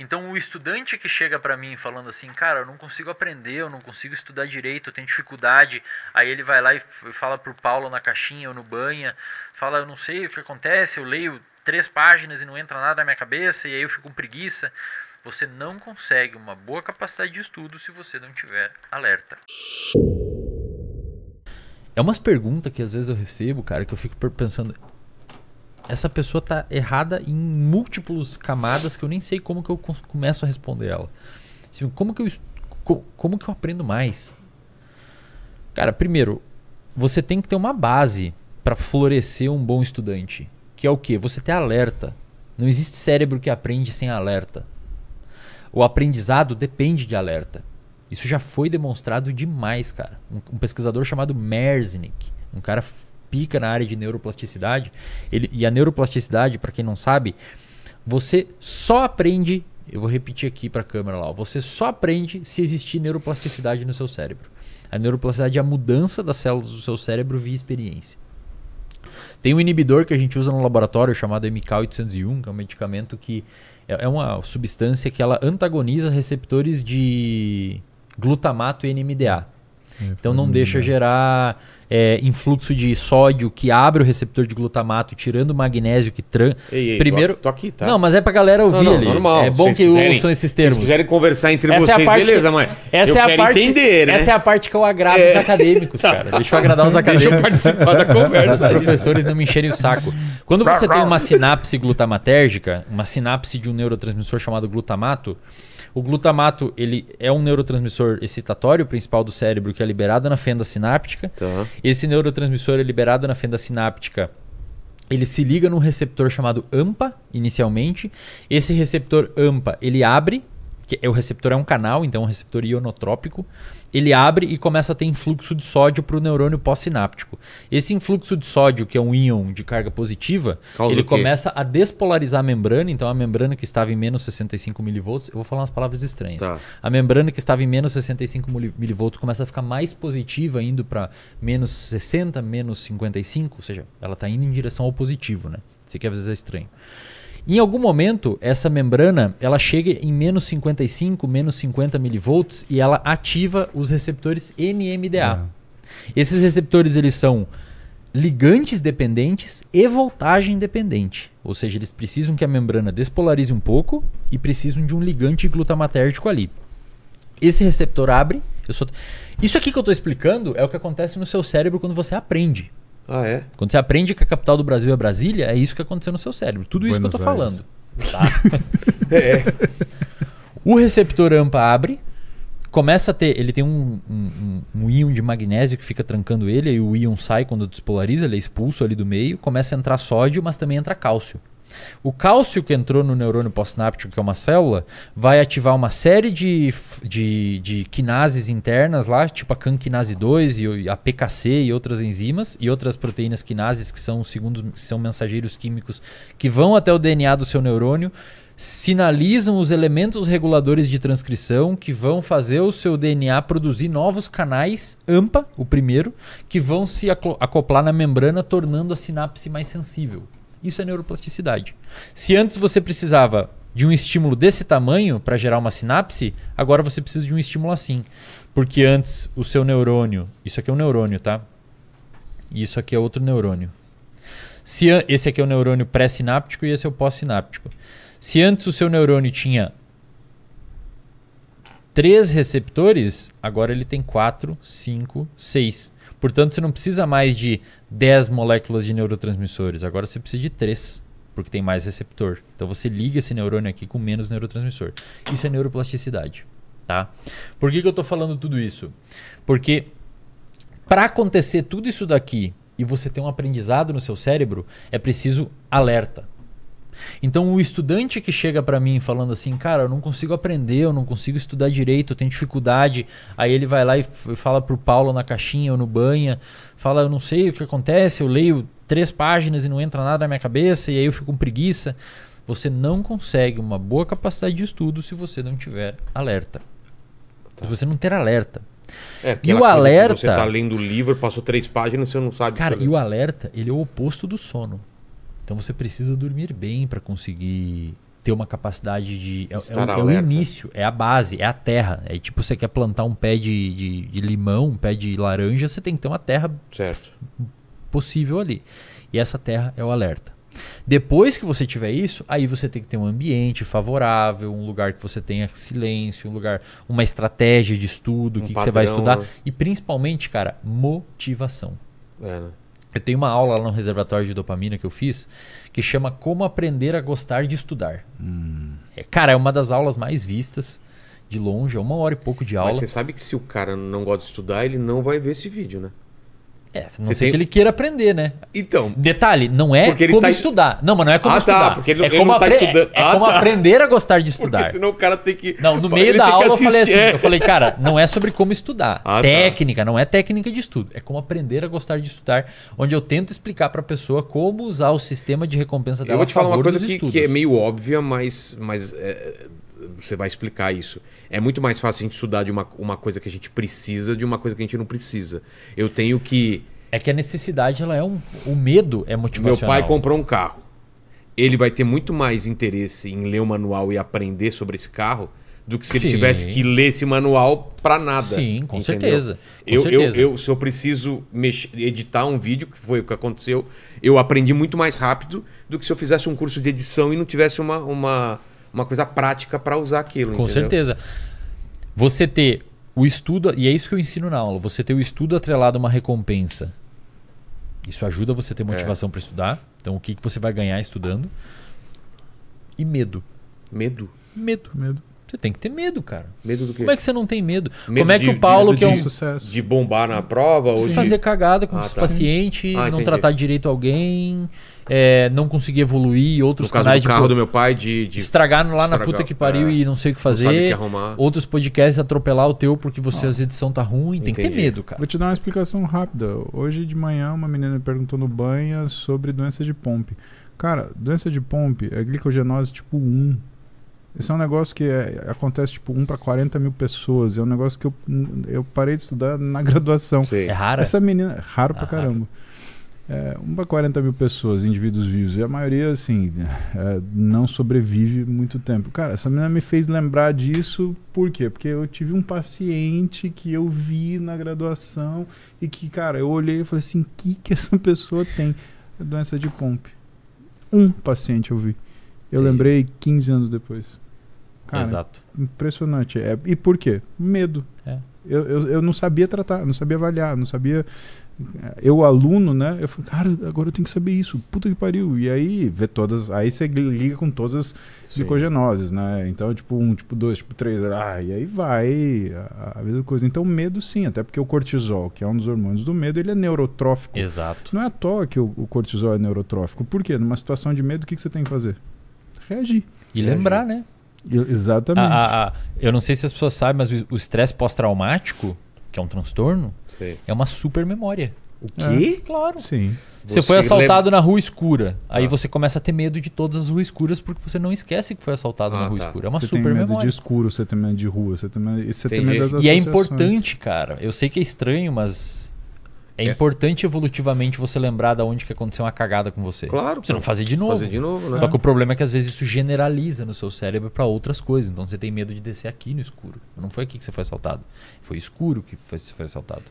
Então o estudante que chega para mim falando assim, cara, eu não consigo aprender, eu não consigo estudar direito, eu tenho dificuldade, aí ele vai lá e fala pro Paulo na caixinha ou no banha, fala, eu não sei o que acontece, eu leio 3 páginas e não entra nada na minha cabeça, e aí eu fico com preguiça. Você não consegue uma boa capacidade de estudo se você não tiver alerta. É umas perguntas que às vezes eu recebo, cara, que eu fico pensando, essa pessoa tá errada em múltiplas camadas que eu nem sei como que eu começo a responder ela. Como que eu aprendo mais? Cara, primeiro, você tem que ter uma base para florescer um bom estudante. Que é o quê? Você ter alerta. Não existe cérebro que aprende sem alerta. O aprendizado depende de alerta. Isso já foi demonstrado demais, cara. Um pesquisador chamado Merznick, um cara pica na área de neuroplasticidade. E a neuroplasticidade, para quem não sabe, você só aprende, eu vou repetir aqui para a câmera lá, você só aprende se existir neuroplasticidade no seu cérebro. A neuroplasticidade é a mudança das células do seu cérebro via experiência. Tem um inibidor que a gente usa no laboratório chamado MK801, que é um medicamento que é uma substância que ela antagoniza receptores de glutamato e NMDA. Então não deixa gerar influxo de sódio que abre o receptor de glutamato, tirando o magnésio que tranca. Primeiro, tô aqui, tá? Não, mas é pra galera ouvir ali. Normal. É bom que usam esses termos. Se quiserem conversar entre vocês, beleza, mas eu quero entender, né? Essa é a parte que eu agrado os acadêmicos, cara. Deixa eu agradar os acadêmicos. Deixa eu participar da conversa. Os professores não me encherem o saco. Quando você tem uma sinapse glutamatérgica, uma sinapse de um neurotransmissor chamado glutamato, o glutamato, ele é um neurotransmissor excitatório principal do cérebro que é liberado na fenda sináptica. Tá. Esse neurotransmissor é liberado na fenda sináptica. Ele se liga num receptor chamado AMPA, inicialmente. Esse receptor AMPA, ele abre, o receptor é um canal, então é um receptor ionotrópico. Ele abre e começa a ter influxo de sódio para o neurônio pós-sináptico. Esse influxo de sódio, que é um íon de carga positiva, ele começa a despolarizar a membrana. Então a membrana que estava em menos 65 mV, eu vou falar umas palavras estranhas. Tá. A membrana que estava em menos 65 mV começa a ficar mais positiva, indo para menos 60, menos 55, ou seja, ela está indo em direção ao positivo, né? Isso aqui às vezes é estranho. Em algum momento, essa membrana ela chega em menos 55, menos 50 milivolts e ela ativa os receptores NMDA. Esses receptores eles são ligantes dependentes e voltagem dependente. Ou seja, eles precisam que a membrana despolarize um pouco e precisam de um ligante glutamatérgico ali. Esse receptor abre. Isso aqui que eu estou explicando é o que acontece no seu cérebro quando você aprende. Ah, é? Quando você aprende que a capital do Brasil é Brasília, é isso que aconteceu no seu cérebro. Tudo isso que eu tô falando. Tá? O receptor AMPA abre, começa a ter... Ele tem um íon de magnésio que fica trancando ele, e o íon sai quando despolariza, ele é expulso ali do meio, começa a entrar sódio, mas também entra cálcio. O cálcio que entrou no neurônio pós-sináptico, que é uma célula, vai ativar uma série de quinases internas lá, tipo a CAN-quinase 2 e a PKC e outras enzimas e outras proteínas quinases que são mensageiros químicos que vão até o DNA do seu neurônio, sinalizam os elementos reguladores de transcrição que vão fazer o seu DNA produzir novos canais AMPA, o primeiro, que vão se acoplar na membrana, tornando a sinapse mais sensível. Isso é neuroplasticidade. Se antes você precisava de um estímulo desse tamanho para gerar uma sinapse, agora você precisa de um estímulo assim. Porque antes o seu neurônio... Isso aqui é um neurônio, tá? E isso aqui é outro neurônio. Esse aqui é o neurônio pré-sináptico e esse é o pós-sináptico. Se antes o seu neurônio tinha 3 receptores, agora ele tem 4, 5, 6. Portanto, você não precisa mais de 10 moléculas de neurotransmissores. Agora você precisa de 3, porque tem mais receptor. Então você liga esse neurônio aqui com menos neurotransmissor. Isso é neuroplasticidade. Tá? Por que eu estou falando tudo isso? Porque para acontecer tudo isso daqui e você ter um aprendizado no seu cérebro, é preciso alerta. Então o estudante que chega para mim falando assim, cara, eu não consigo aprender, eu não consigo estudar direito, eu tenho dificuldade, aí ele vai lá e fala pro Paulo na caixinha ou no banha, fala, eu não sei o que acontece, eu leio 3 páginas e não entra nada na minha cabeça e aí eu fico com preguiça. Você não consegue uma boa capacidade de estudo se você não tiver alerta. Se você não ter alerta. E o alerta... Você tá lendo o livro, passou 3 páginas, você não sabe... Cara, e o alerta, ele é o oposto do sono. Então você precisa dormir bem para conseguir ter uma capacidade de... É o início, é a base, é a terra. É tipo, você quer plantar um pé de limão, um pé de laranja, você tem que ter uma terra possível ali. E essa terra é o alerta. Depois que você tiver isso, aí você tem que ter um ambiente favorável, um lugar que você tenha silêncio, um lugar, uma estratégia de estudo, o que você vai estudar. E principalmente, cara, motivação. Né? Eu tenho uma aula lá no reservatório de dopamina que eu fiz, que chama Como Aprender a Gostar de Estudar. Cara, é uma das aulas mais vistas de longe, é 1 hora e pouco de aula. Mas você sabe que se o cara não gosta de estudar, ele não vai ver esse vídeo, né? Não sei que ele queira aprender, né? Então. Detalhe, não é como estudar. Não, mas não é como estudar. Porque ele como não tá estudando. como aprender a gostar de estudar. Porque senão o cara tem que... Não, no meio da aula eu falei assim, eu falei, cara, não é sobre como estudar. Técnica, não é técnica de estudo. É como aprender a gostar de estudar, onde eu tento explicar pra pessoa como usar o sistema de recompensa dela. Eu vou te falar uma coisa que é meio óbvia, mas você vai explicar isso. É muito mais fácil a gente estudar de uma coisa que a gente precisa de uma coisa que a gente não precisa. Eu tenho que... É que a necessidade, ela é o medo é motivacional. Meu pai comprou um carro. Ele vai ter muito mais interesse em ler o manual e aprender sobre esse carro do que se ele tivesse que ler esse manual para nada. Sim, com certeza. Se eu preciso editar um vídeo, que foi o que aconteceu, eu aprendi muito mais rápido do que se eu fizesse um curso de edição e não tivesse uma coisa prática para usar aquilo. Com certeza. Você ter o estudo, e é isso que eu ensino na aula, você ter o estudo atrelado a uma recompensa. Isso ajuda você a ter motivação para estudar. Então, o que você vai ganhar estudando? E medo. Medo? Medo. Você tem que ter medo, cara. Medo do quê? Como é que você não tem medo? Medo Como é que o Paulo, que é um... sucesso. De bombar na prova? Ou de fazer cagada com os pacientes, não tratar direito alguém, não conseguir evoluir, outros no caso do carro do meu pai, estragar lá na puta que pariu e não sei o que fazer. Não sabe o que arrumar. Outros podcasts atropelar o teu porque a edição tá ruim. Tem que ter medo, cara. Vou te dar uma explicação rápida. Hoje de manhã uma menina me perguntou no banho sobre doença de Pompe. Cara, doença de Pompe é glicogenose tipo 1. Esse é um negócio que acontece tipo 1 para 40 mil pessoas. É um negócio que eu parei de estudar na graduação. Sei. É raro? Essa menina... Raro pra caramba. 1 para 40 mil pessoas, indivíduos vivos. E a maioria, assim, não sobrevive muito tempo. Cara, essa menina me fez lembrar disso. Por quê? Porque eu tive um paciente que eu vi na graduação e que, cara, eu olhei e falei assim, o que essa pessoa tem? É doença de Pompe. Um paciente eu vi. Eu lembrei 15 anos depois. Cara, exato. Impressionante. E por quê? Medo. Eu não sabia tratar, não sabia avaliar, não sabia... Eu, aluno, né? Eu falei, cara, agora eu tenho que saber isso. Puta que pariu. E aí, vê todas... Aí você liga com todas as glicogenoses, né? Então, tipo 1, tipo 2, tipo 3... e aí vai a mesma coisa. Então, medo sim. Até porque o cortisol, que é um dos hormônios do medo, ele é neurotrófico. Exato. Não é à toa que o cortisol é neurotrófico. Por quê? Numa situação de medo, o que você tem que fazer? Reagir. E lembrar, né? Exatamente. Eu não sei se as pessoas sabem, mas o estresse pós-traumático, que é um transtorno, é uma super memória. O quê? Claro. Sim. Você foi assaltado na rua escura. Aí você começa a ter medo de todas as ruas escuras porque você não esquece que foi assaltado na rua escura. É uma super memória. Você tem medo de escuro, você tem medo de rua, você tem medo das associações. E é importante, cara. Eu sei que é estranho, mas... É importante evolutivamente você lembrar de onde que aconteceu uma cagada com você. Claro. Você não fazer de novo. Né? Só que o problema é que às vezes isso generaliza no seu cérebro para outras coisas. Então você tem medo de descer aqui no escuro. Não foi aqui que você foi assaltado. Foi escuro que você foi assaltado.